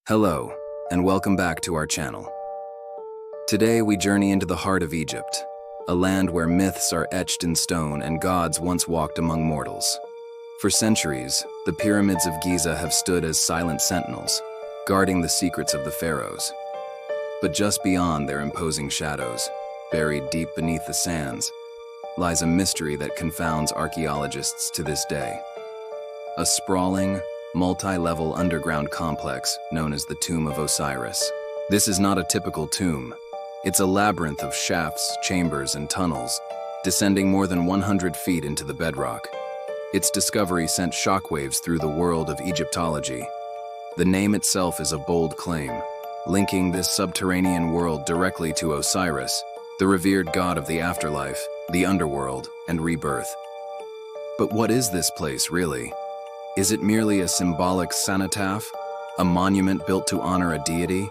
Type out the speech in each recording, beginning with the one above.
Hello, and welcome back to our channel. Today we journey into the heart of Egypt, a land where myths are etched in stone and gods once walked among mortals. For centuries, the pyramids of Giza have stood as silent sentinels, guarding the secrets of the pharaohs. But just beyond their imposing shadows, buried deep beneath the sands, lies a mystery that confounds archaeologists to this day. A sprawling, multi-level underground complex known as the Tomb of Osiris. This is not a typical tomb. It's a labyrinth of shafts, chambers, and tunnels, descending more than 100 feet into the bedrock. Its discovery sent shockwaves through the world of Egyptology. The name itself is a bold claim, linking this subterranean world directly to Osiris, the revered god of the afterlife, the underworld, and rebirth. But what is this place, really? Is it merely a symbolic cenotaph, a monument built to honor a deity?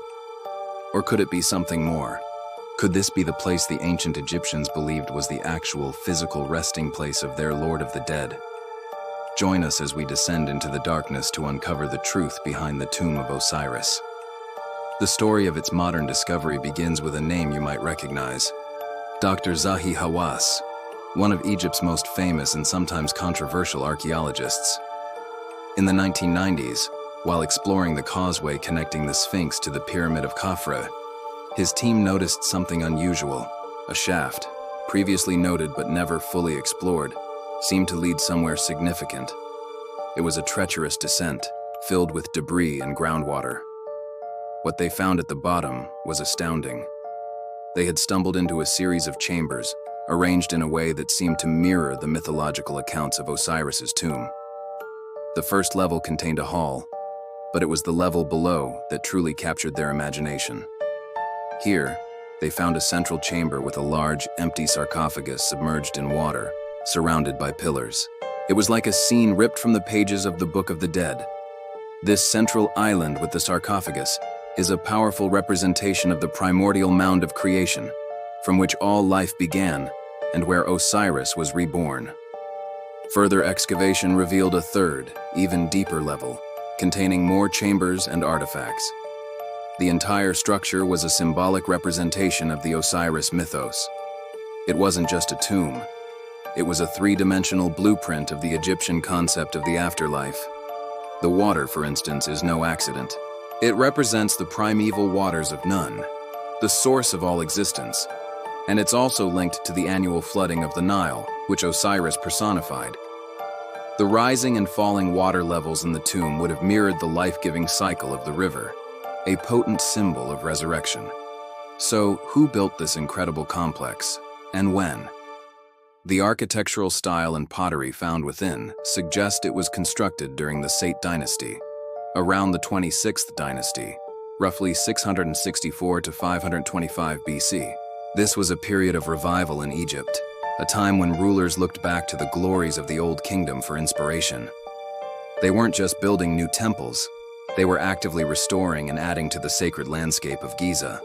Or could it be something more? Could this be the place the ancient Egyptians believed was the actual physical resting place of their Lord of the Dead? Join us as we descend into the darkness to uncover the truth behind the Tomb of Osiris. The story of its modern discovery begins with a name you might recognize: Dr. Zahi Hawass, one of Egypt's most famous and sometimes controversial archaeologists. In the 1990s, while exploring the causeway connecting the Sphinx to the Pyramid of Khafra, his team noticed something unusual. A shaft, previously noted but never fully explored, seemed to lead somewhere significant. It was a treacherous descent, filled with debris and groundwater. What they found at the bottom was astounding. They had stumbled into a series of chambers, arranged in a way that seemed to mirror the mythological accounts of Osiris's tomb. The first level contained a hall, but it was the level below that truly captured their imagination. Here, they found a central chamber with a large, empty sarcophagus submerged in water, surrounded by pillars. It was like a scene ripped from the pages of the Book of the Dead. This central island with the sarcophagus is a powerful representation of the primordial mound of creation, from which all life began and where Osiris was reborn. Further excavation revealed a third, even deeper level, containing more chambers and artifacts. The entire structure was a symbolic representation of the Osiris mythos. It wasn't just a tomb. It was a three-dimensional blueprint of the Egyptian concept of the afterlife. The water, for instance, is no accident. It represents the primeval waters of Nun, the source of all existence. And it's also linked to the annual flooding of the Nile, which Osiris personified. The rising and falling water levels in the tomb would have mirrored the life-giving cycle of the river, a potent symbol of resurrection. So, who built this incredible complex, and when? The architectural style and pottery found within suggest it was constructed during the Sate dynasty, around the 26th dynasty, roughly 664 to 525 BC. This was a period of revival in Egypt, a time when rulers looked back to the glories of the Old Kingdom for inspiration. They weren't just building new temples, they were actively restoring and adding to the sacred landscape of Giza.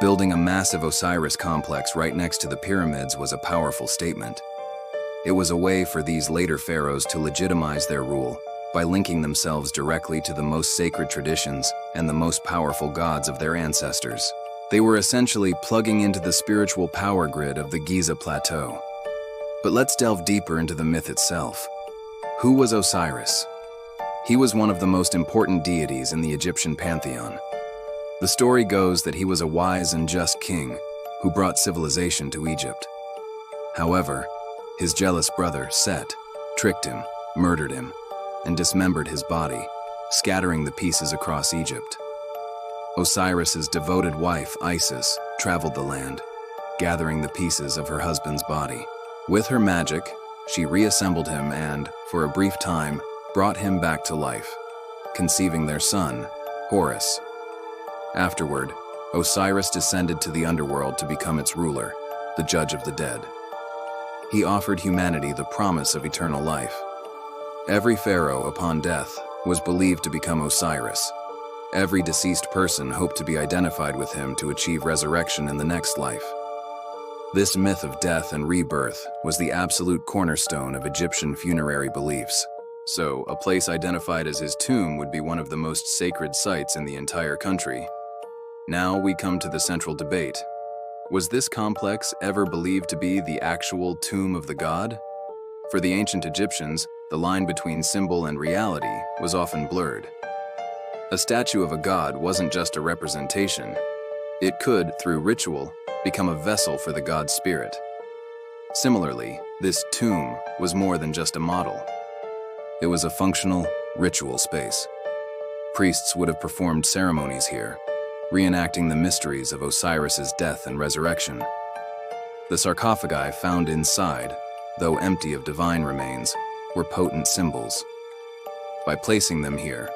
Building a massive Osiris complex right next to the pyramids was a powerful statement. It was a way for these later pharaohs to legitimize their rule by linking themselves directly to the most sacred traditions and the most powerful gods of their ancestors. They were essentially plugging into the spiritual power grid of the Giza Plateau. But let's delve deeper into the myth itself. Who was Osiris? He was one of the most important deities in the Egyptian pantheon. The story goes that he was a wise and just king who brought civilization to Egypt. However, his jealous brother, Set, tricked him, murdered him, and dismembered his body, scattering the pieces across Egypt. Osiris's devoted wife, Isis, traveled the land, gathering the pieces of her husband's body. With her magic, she reassembled him and, for a brief time, brought him back to life, conceiving their son, Horus. Afterward, Osiris descended to the underworld to become its ruler, the judge of the dead. He offered humanity the promise of eternal life. Every pharaoh, upon death, was believed to become Osiris. Every deceased person hoped to be identified with him to achieve resurrection in the next life. This myth of death and rebirth was the absolute cornerstone of Egyptian funerary beliefs. so a place identified as his tomb would be one of the most sacred sites in the entire country. Now we come to the central debate. Was this complex ever believed to be the actual tomb of the god? For the ancient Egyptians, the line between symbol and reality was often blurred. A statue of a god wasn't just a representation. It could, through ritual, become a vessel for the god's spirit. Similarly, this tomb was more than just a model. It was a functional, ritual space. Priests would have performed ceremonies here, reenacting the mysteries of Osiris's death and resurrection. The sarcophagi found inside, though empty of divine remains, were potent symbols. By placing them here,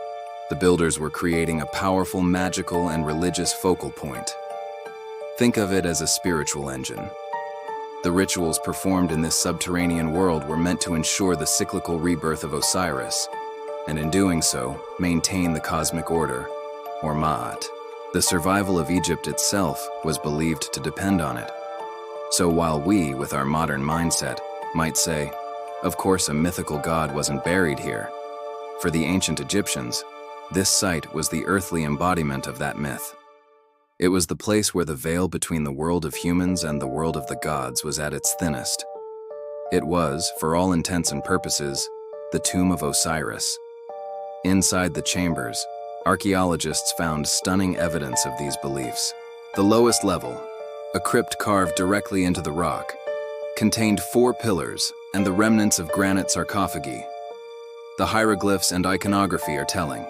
the builders were creating a powerful magical and religious focal point. Think of it as a spiritual engine. The rituals performed in this subterranean world were meant to ensure the cyclical rebirth of Osiris, and in doing so, maintain the cosmic order, or Ma'at. The survival of Egypt itself was believed to depend on it. So while we, with our modern mindset, might say, of course a mythical god wasn't buried here, for the ancient Egyptians, this site was the earthly embodiment of that myth. It was the place where the veil between the world of humans and the world of the gods was at its thinnest. It was, for all intents and purposes, the Tomb of Osiris. Inside the chambers, archaeologists found stunning evidence of these beliefs. The lowest level, a crypt carved directly into the rock, contained 4 pillars and the remnants of granite sarcophagi. The hieroglyphs and iconography are telling.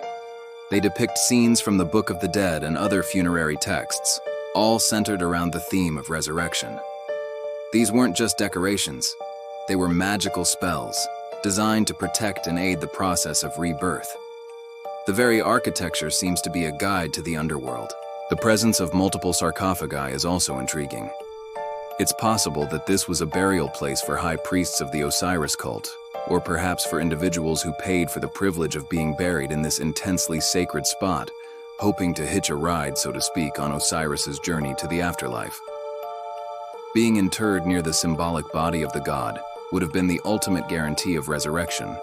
They depict scenes from the Book of the Dead and other funerary texts, all centered around the theme of resurrection. These weren't just decorations, they were magical spells, designed to protect and aid the process of rebirth. The very architecture seems to be a guide to the underworld. The presence of multiple sarcophagi is also intriguing. It's possible that this was a burial place for high priests of the Osiris cult, or perhaps for individuals who paid for the privilege of being buried in this intensely sacred spot, hoping to hitch a ride, so to speak, on Osiris's journey to the afterlife. Being interred near the symbolic body of the god would have been the ultimate guarantee of resurrection.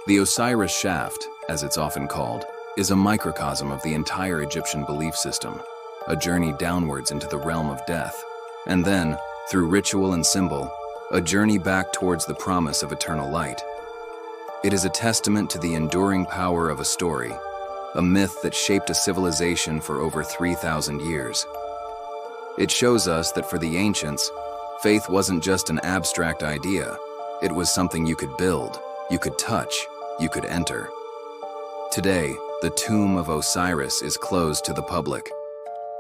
The Osiris Shaft, as it's often called, is a microcosm of the entire Egyptian belief system, a journey downwards into the realm of death, and then, through ritual and symbol, a journey back towards the promise of eternal light. It is a testament to the enduring power of a story, a myth that shaped a civilization for over 3,000 years. It shows us that for the ancients, faith wasn't just an abstract idea, it was something you could build, you could touch, you could enter. Today, the Tomb of Osiris is closed to the public.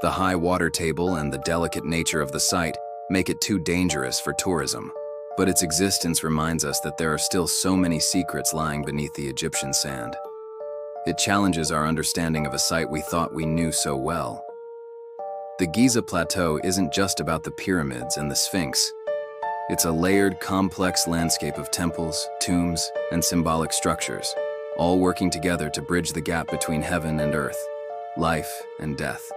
The high water table and the delicate nature of the site make it too dangerous for tourism. But its existence reminds us that there are still so many secrets lying beneath the Egyptian sand. It challenges our understanding of a site we thought we knew so well. The Giza Plateau isn't just about the pyramids and the Sphinx. It's a layered, complex landscape of temples, tombs, and symbolic structures, all working together to bridge the gap between heaven and earth, life and death.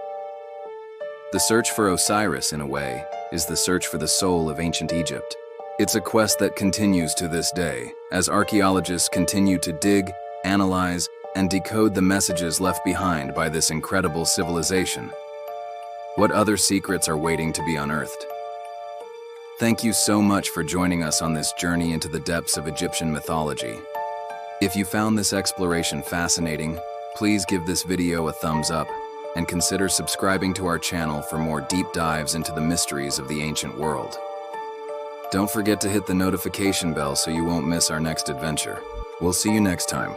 The search for Osiris, in a way, is the search for the soul of ancient Egypt. It's a quest that continues to this day, as archaeologists continue to dig, analyze, and decode the messages left behind by this incredible civilization. What other secrets are waiting to be unearthed? Thank you so much for joining us on this journey into the depths of Egyptian mythology. If you found this exploration fascinating, please give this video a thumbs up and consider subscribing to our channel for more deep dives into the mysteries of the ancient world. Don't forget to hit the notification bell so you won't miss our next adventure. We'll see you next time.